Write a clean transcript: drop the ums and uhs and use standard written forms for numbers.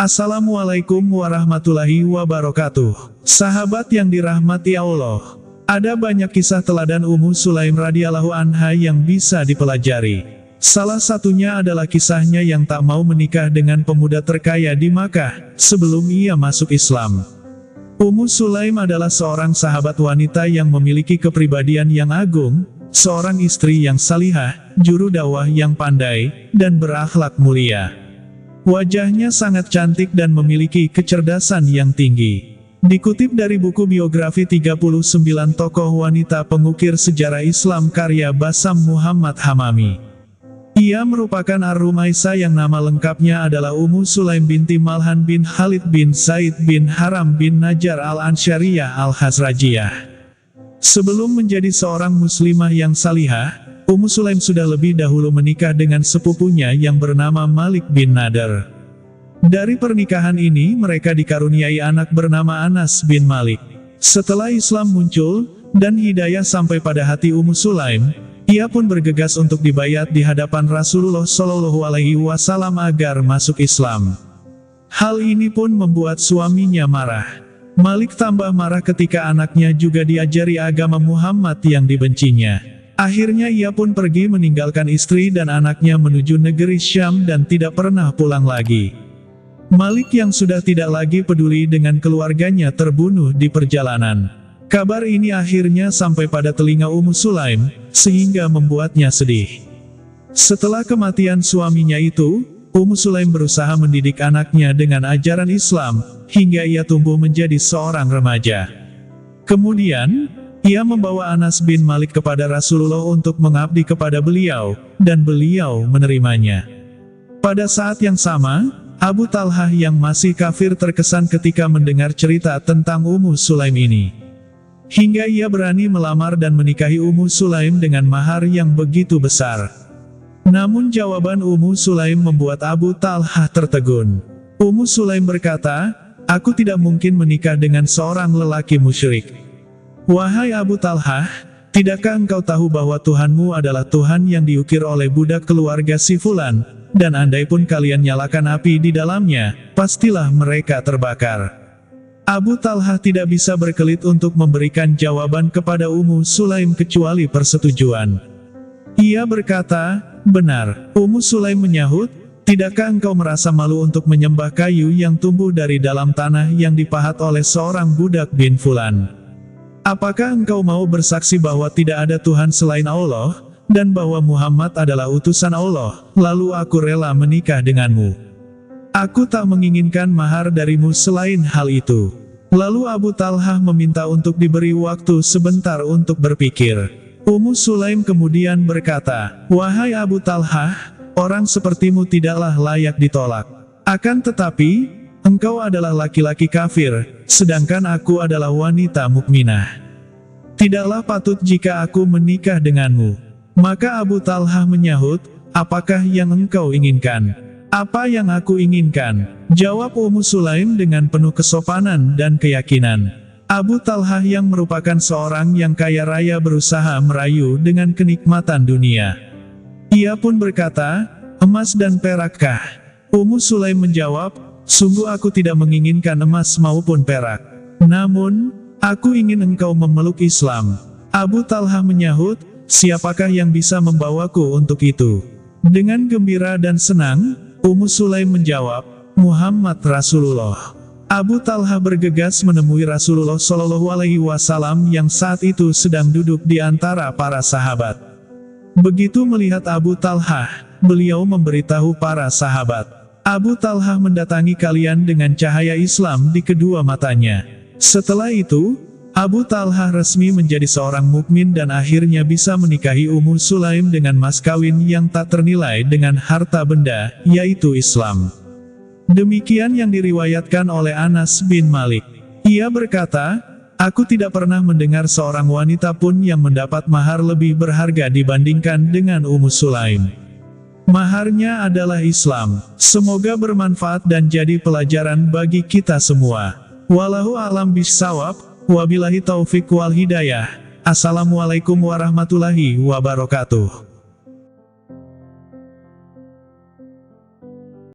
Assalamualaikum warahmatullahi wabarakatuh. Sahabat yang dirahmati Allah, ada banyak kisah teladan Ummu Sulaim radhiyallahu anha yang bisa dipelajari. Salah satunya adalah kisahnya yang tak mau menikah dengan pemuda terkaya di Makkah sebelum ia masuk Islam. Ummu Sulaim adalah seorang sahabat wanita yang memiliki kepribadian yang agung, seorang istri yang salihah, juru dakwah yang pandai, dan berakhlak mulia. Wajahnya sangat cantik dan memiliki kecerdasan yang tinggi. Dikutip dari buku biografi 39 tokoh wanita pengukir sejarah Islam karya Bassam Muhammad Hamami. Ia merupakan Ar-Rumaisa yang nama lengkapnya adalah Ummu Sulaim binti Malhan bin Khalid bin Zaid bin Haram bin Najjar al-Ansyariyah al-Khazrajiyah. Sebelum menjadi seorang muslimah yang salihah, Ummu Sulaim sudah lebih dahulu menikah dengan sepupunya yang bernama Malik bin Nadar. Dari pernikahan ini mereka dikaruniai anak bernama Anas bin Malik. Setelah Islam muncul, dan hidayah sampai pada hati Ummu Sulaim, ia pun bergegas untuk dibayat di hadapan Rasulullah Shallallahu Alaihi Wasallam agar masuk Islam. Hal ini pun membuat suaminya marah. Malik tambah marah ketika anaknya juga diajari agama Muhammad yang dibencinya. Akhirnya ia pun pergi meninggalkan istri dan anaknya menuju negeri Syam dan tidak pernah pulang lagi. Malik yang sudah tidak lagi peduli dengan keluarganya terbunuh di perjalanan. Kabar ini akhirnya sampai pada telinga Ummu Sulaim, sehingga membuatnya sedih. Setelah kematian suaminya itu, Ummu Sulaim berusaha mendidik anaknya dengan ajaran Islam, hingga ia tumbuh menjadi seorang remaja. Kemudian, ia membawa Anas bin Malik kepada Rasulullah untuk mengabdi kepada beliau, dan beliau menerimanya. Pada saat yang sama, Abu Talhah yang masih kafir terkesan ketika mendengar cerita tentang Ummu Sulaim ini. Hingga ia berani melamar dan menikahi Ummu Sulaim dengan mahar yang begitu besar. Namun jawaban Ummu Sulaim membuat Abu Talhah tertegun. Ummu Sulaim berkata, "Aku tidak mungkin menikah dengan seorang lelaki musyrik." Wahai Abu Talhah, tidakkah engkau tahu bahwa Tuhanmu adalah Tuhan yang diukir oleh budak keluarga si Fulan, dan andai pun kalian nyalakan api di dalamnya, pastilah mereka terbakar. Abu Talhah tidak bisa berkelit untuk memberikan jawaban kepada Ummu Sulaim kecuali persetujuan. Ia berkata, "Benar." Ummu Sulaim menyahut, "Tidakkah engkau merasa malu untuk menyembah kayu yang tumbuh dari dalam tanah yang dipahat oleh seorang budak bin Fulan? Apakah engkau mau bersaksi bahwa tidak ada Tuhan selain Allah, dan bahwa Muhammad adalah utusan Allah, lalu aku rela menikah denganmu? Aku tak menginginkan mahar darimu selain hal itu." Lalu Abu Talhah meminta untuk diberi waktu sebentar untuk berpikir. Ummu Sulaim kemudian berkata, "Wahai Abu Talhah, orang sepertimu tidaklah layak ditolak. Akan tetapi, engkau adalah laki-laki kafir, sedangkan aku adalah wanita mukminah. Tidaklah patut jika aku menikah denganmu." Maka Abu Talhah menyahut, "Apakah yang engkau inginkan?" "Apa yang aku inginkan?" jawab Ummu Sulaim dengan penuh kesopanan dan keyakinan. Abu Talhah yang merupakan seorang yang kaya raya berusaha merayu dengan kenikmatan dunia. Ia pun berkata, "Emas dan perakkah?" Ummu Sulaim menjawab, "Sungguh aku tidak menginginkan emas maupun perak. Namun, aku ingin engkau memeluk Islam." Abu Talhah menyahut, "Siapakah yang bisa membawaku untuk itu?" Dengan gembira dan senang, Ummu Sulaim menjawab, "Muhammad Rasulullah." Abu Talhah bergegas menemui Rasulullah Shallallahu Alaihi Wasallam yang saat itu sedang duduk di antara para sahabat. Begitu melihat Abu Talhah, beliau memberitahu para sahabat, "Abu Talhah mendatangi kalian dengan cahaya Islam di kedua matanya." Setelah itu, Abu Talhah resmi menjadi seorang mukmin dan akhirnya bisa menikahi Ummu Sulaim dengan mas kawin yang tak ternilai dengan harta benda, yaitu Islam. Demikian yang diriwayatkan oleh Anas bin Malik. Ia berkata, "Aku tidak pernah mendengar seorang wanita pun yang mendapat mahar lebih berharga dibandingkan dengan Ummu Sulaim. Maharnya adalah Islam." Semoga bermanfaat dan jadi pelajaran bagi kita semua. Wallahu a'lam bishawab, wabillahi taufik wal hidayah. Assalamualaikum warahmatullahi wabarakatuh.